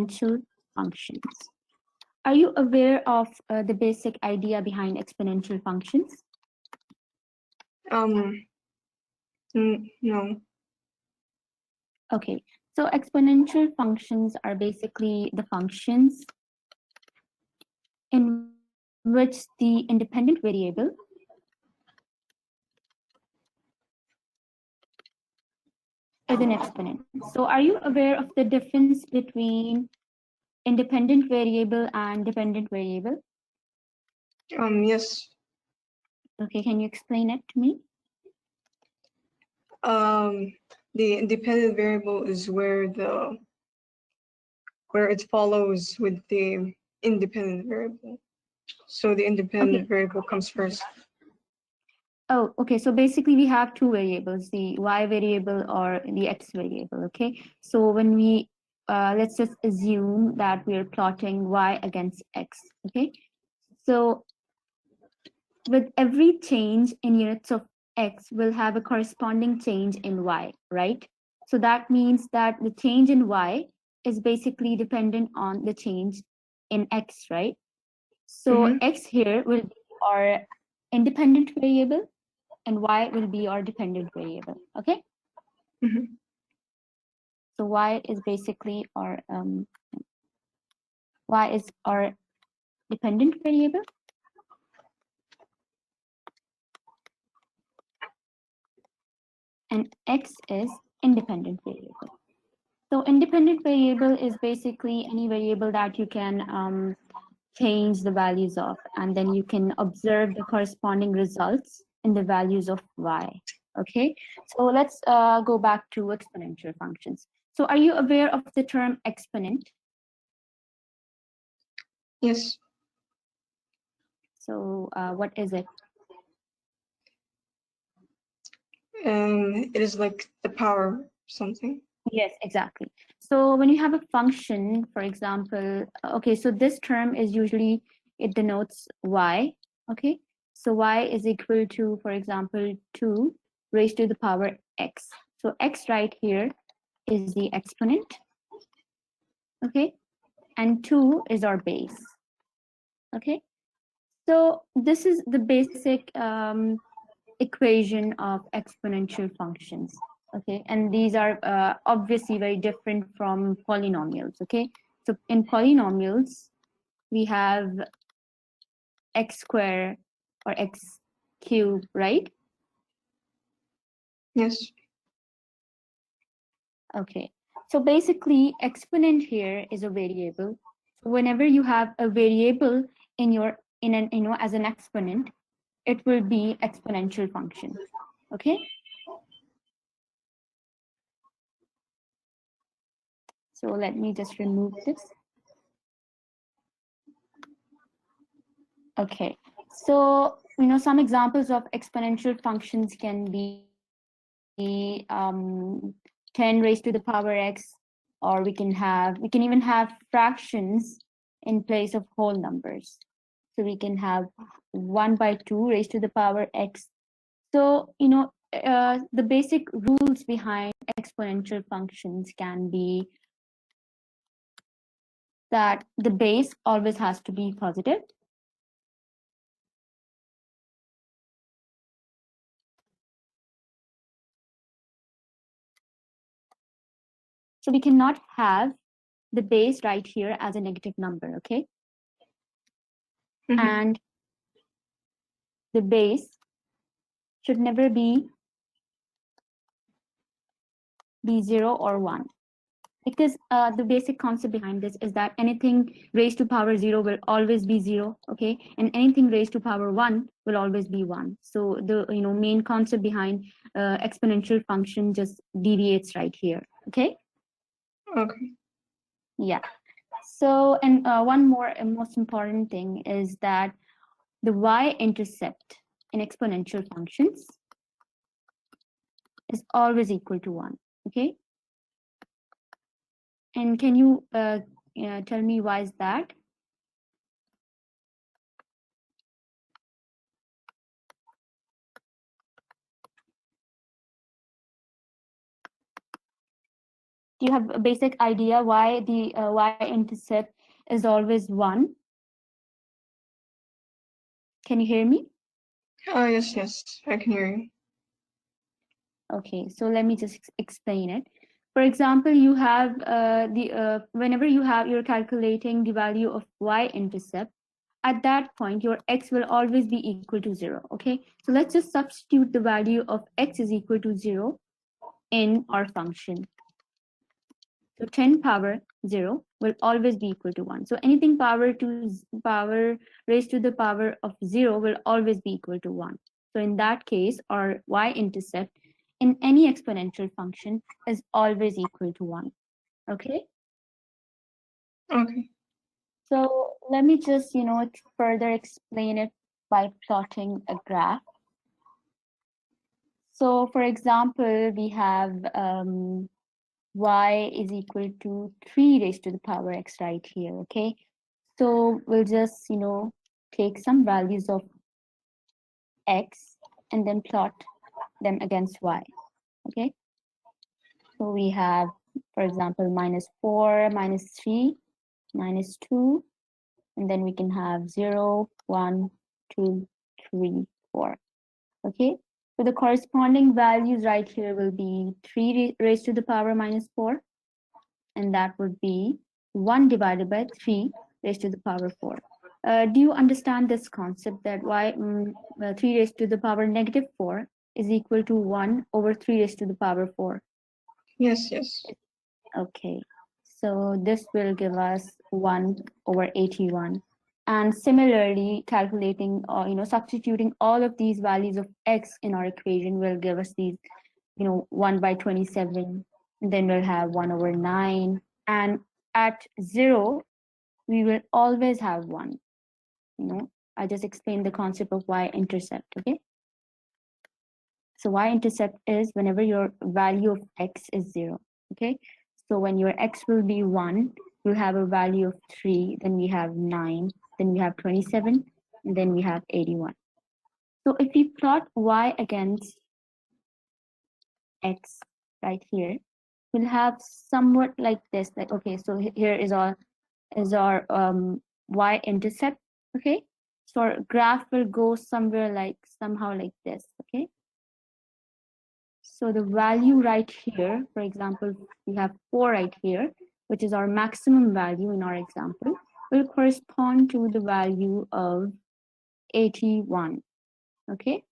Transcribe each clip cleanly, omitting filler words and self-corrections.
exponential functions. Are you aware of the basic idea behind exponential functions? No. Okay, so exponential functions are basically the functions in which the independent variable is an exponent. So are you aware of the difference between independent variable and dependent variable? Yes. Okay, can you explain it to me? The independent variable is where it follows with the independent variable. So the independent variable comes first. Oh, okay. So basically we have two variables, the y variable or the x variable, okay? So when we, let's just assume that we are plotting y against x, okay? So with every change in units of x, we'll have a corresponding change in y, right? So that means that the change in y is basically dependent on the change in x, right? So x here will be our independent variable and y will be our dependent variable, okay? So y is basically our dependent variable, and x is independent variable. So independent variable is basically any variable that you can change the values of, and then you can observe the corresponding results in the values of y. Okay, so let's go back to exponential functions. So are you aware of the term exponent? Yes. So what is it? It is like the power something. Yes, exactly. So when you have a function, for example, okay, so this term is usually, it denotes y, okay? So y is equal to, for example, 2 raised to the power x. So x right here is the exponent, okay? And 2 is our base, okay? So this is the basic equation of exponential functions. Okay, and these are obviously very different from polynomials. Okay, so in polynomials we have x square or x cube, right? Yes. Okay, so basically exponent here is a variable. So whenever you have a variable in as an exponent, it will be exponential function. Okay. So let me just remove this. Okay, so some examples of exponential functions can be 10 raised to the power x, or we can even have fractions in place of whole numbers. So we can have 1/2 raised to the power x. So the basic rules behind exponential functions can be that the base always has to be positive. So we cannot have the base right here as a negative number, okay? And the base should never be 0 or 1. Because the basic concept behind this is that anything raised to power 0 will always be 0, okay? And anything raised to power 1 will always be 1. So the main concept behind exponential function just deviates right here, okay? Okay. Yeah. So, and one more and most important thing is that the y-intercept in exponential functions is always equal to 1, okay? And can you tell me why is that? Do you have a basic idea why the y-intercept is always 1? Can you hear me? Yes, I can hear you. Okay, so let me just explain it. For example, you have whenever you're calculating the value of y-intercept, at that point, your x will always be equal to 0, okay? So let's just substitute the value of x is equal to 0 in our function. So 10 power 0 will always be equal to 1. So anything power raised to the power of 0 will always be equal to 1. So in that case, our y-intercept in any exponential function is always equal to 1. Okay? Okay. So let me just, further explain it by plotting a graph. So for example, we have y is equal to 3 raised to the power x right here, okay? So we'll just, take some values of x and then plot them against y, okay? So we have, for example, -4, -3, -2, and then we can have 0, 1, 2, 3, 4, okay? So the corresponding values right here will be 3 raised to the power -4, and that would be 1 divided by 3 raised to the power 4. Do you understand this concept that 3 raised to the power -4 is equal to 1 over 3 raised to the power 4? Yes. Okay, so this will give us 1 over 81. And similarly, calculating or substituting all of these values of x in our equation will give us these 1 by 27, and then we'll have 1 over 9, and at 0 we will always have 1. I just explained the concept of y-intercept. Okay, so y-intercept is whenever your value of x is 0. Okay, so when your x will be 1, we'll have a value of 3, then we have 9, then we have 27, and then we have 81. So if we plot y against x right here, we'll have somewhat like this. Like, okay, so here is our y-intercept. Okay, so our graph will go somehow like this. Okay, so the value right here, for example, we have 4 right here, which is our maximum value in our example, will correspond to the value of 81. Okay,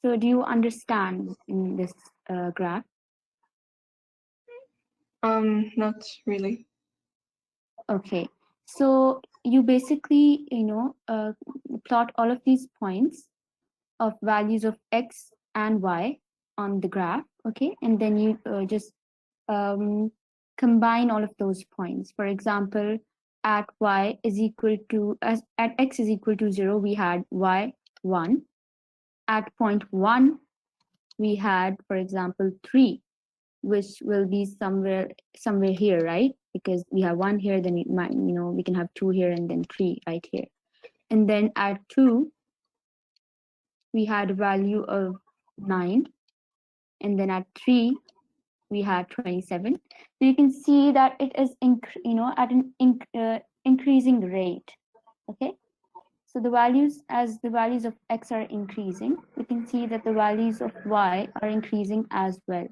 so do you understand in this graph? Not really. Okay, so you basically, plot all of these points of values of x and y on the graph, okay? And then you just combine all of those points. For example, at y is equal to, at x is equal to 0, we had y 1. At point 1, we had, for example, 3, which will be somewhere here, right? Because we have 1 here, then we can have 2 here, and then 3 right here. And then at 2, we had a value of 9, and then at 3 we had 27. So you can see that it is at an increasing rate. Okay, so as the values of x are increasing, we can see that the values of y are increasing as well.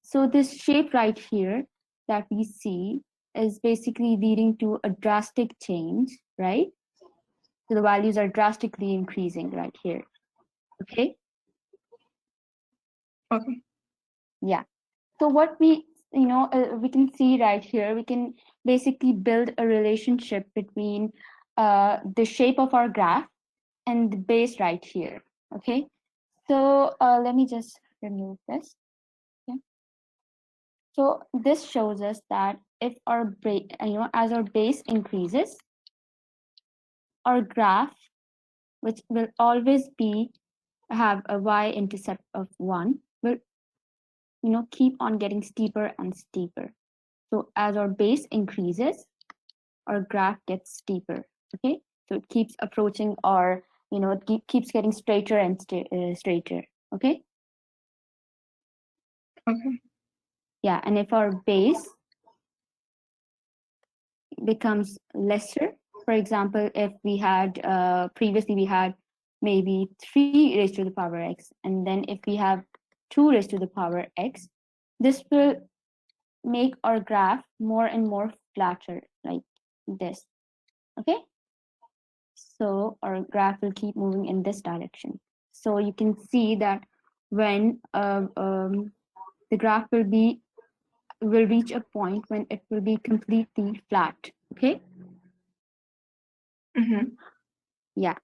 So this shape right here that we see is basically leading to a drastic change, right? So the values are drastically increasing right here. Okay. Okay. Yeah. So what we can see right here, we can basically build a relationship between the shape of our graph and the base right here. Okay. So let me just remove this. Okay. So this shows us that if our as our base increases, our graph, which will always have a y-intercept of 1, will keep on getting steeper and steeper. So as our base increases, our graph gets steeper. Okay, so it keeps approaching, or it keeps getting straighter and straighter. Okay. Okay. Yeah, and if our base becomes lesser, for example, if we had previously we had maybe 3 raised to the power x, and then if we have 2 raised to the power x, this will make our graph more and more flatter like this. Okay, so our graph will keep moving in this direction. So you can see that when the graph will reach a point when it will be completely flat. Okay. Mm-hmm. Yeah.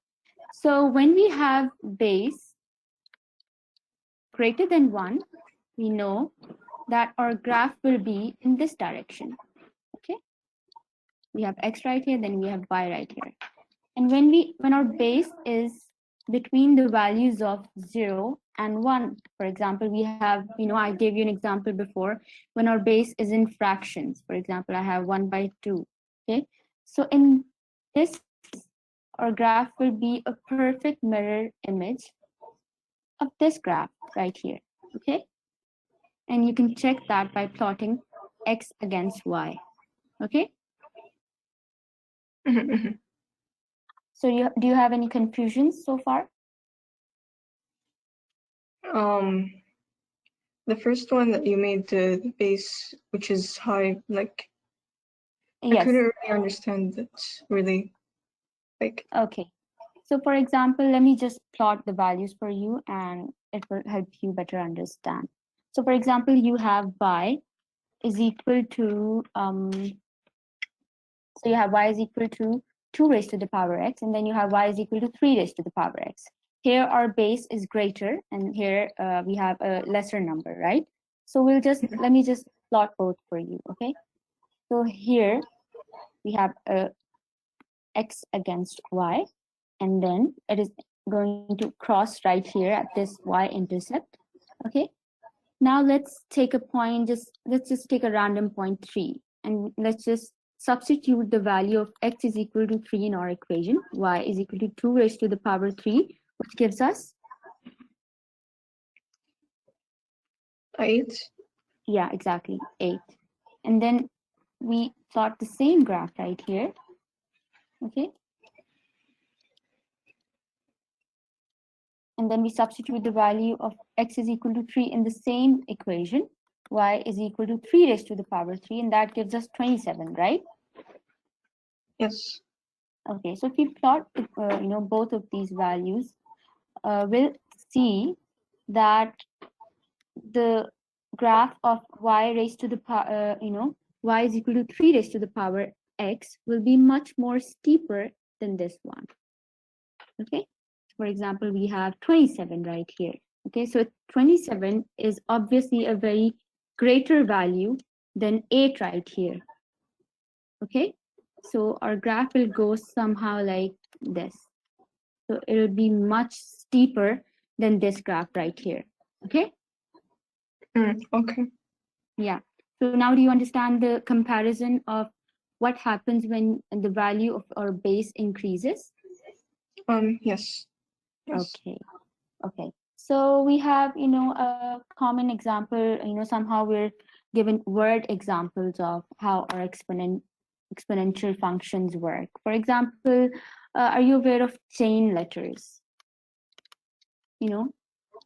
So when we have base greater than 1, we know that our graph will be in this direction. Okay. We have x right here, then we have y right here. And when our base is between the values of 0 and 1, for example, we have, I gave you an example before, when our base is in fractions. For example, I have 1/2. Okay. So in this, our graph will be a perfect mirror image of this graph right here. Okay. And you can check that by plotting x against y. Okay. Mm-hmm. So do you have any confusions so far? The first one that you made, the base, which is high, like I Yes. couldn't really understand that really. Like, Okay. So for example, let me just plot the values for you and it will help you better understand. So for example, you have y is equal to, so you have y is equal to 2 raised to the power x, and then you have y is equal to 3 raised to the power x. Here our base is greater, and here we have a lesser number, right? So let me just plot both for you, okay? So here we have x against y, and then it is going to cross right here at this y-intercept, okay? Now let's take a point, let's just take a random point 3, and let's just substitute the value of x is equal to 3 in our equation. Y is equal to 2 raised to the power 3, which gives us 8. Yeah, exactly, 8. And then we plot the same graph right here, okay? And then we substitute the value of x is equal to 3 in the same equation. Y is equal to 3 raised to the power 3, and that gives us 27, right? Yes. Okay, so if we plot, both of these values, we'll see that the graph of y raised to the power, y is equal to 3 raised to the power x will be much more steeper than this one. Okay, for example, we have 27 right here. Okay, so 27 is obviously a very greater value than 8 right here. Okay, so our graph will go somehow like this. So it will be much steeper than this graph right here. Okay. Okay. Yeah. So now do you understand the comparison of what happens when the value of our base increases? Yes. Yes. Okay. Okay. So we have, a common example, somehow we're given word examples of how our exponential functions work. For example, are you aware of chain letters?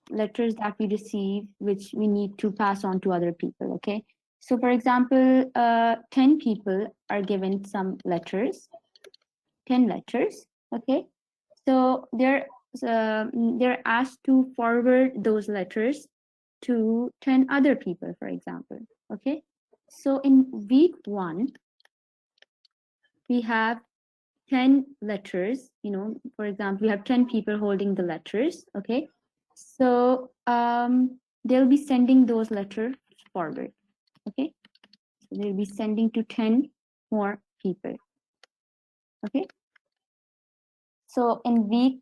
Letters that we receive, which we need to pass on to other people, okay? So for example, 10 people are given some letters, 10 letters, okay? So they're asked to forward those letters to 10 other people, for example, okay? So in week 1, we have 10 letters, for example, we have 10 people holding the letters, okay? So they'll be sending those letters forward, okay? So they'll be sending to 10 more people, okay? So in week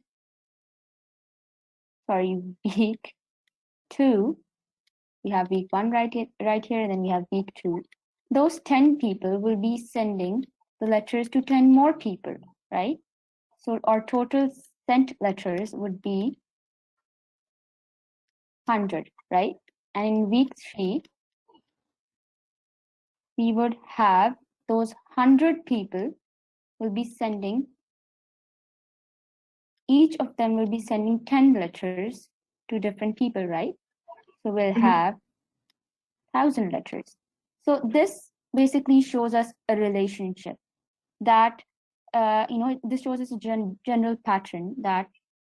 2, we have week 1 right here, and then we have week 2. Those 10 people will be sending the letters to 10 more people, right? So our total sent letters would be 100, right? And in week 3, we would have those 100 people will be sending, each of them will be sending 10 letters to different people, right? So we'll have 1,000 letters. So this basically shows us a relationship that, this shows us a general pattern that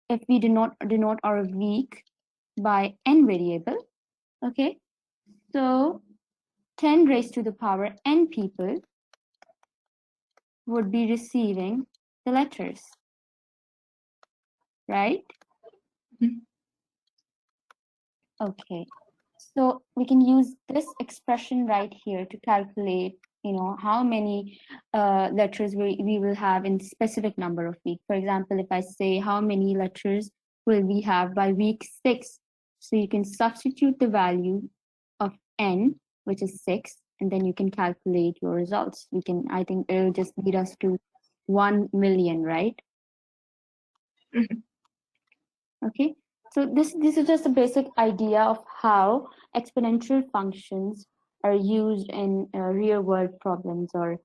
if we denote our week by n variable, okay, so 10 raised to the power n people would be receiving the letters, right? Okay, so we can use this expression right here to calculate, how many letters we will have in specific number of weeks. For example, if I say how many letters will we have by week 6, so you can substitute the value of n, which is 6, and then you can calculate your results. I think it will just lead us to 1 million, right? Okay, so this is just a basic idea of how exponential functions are used in real world problems, or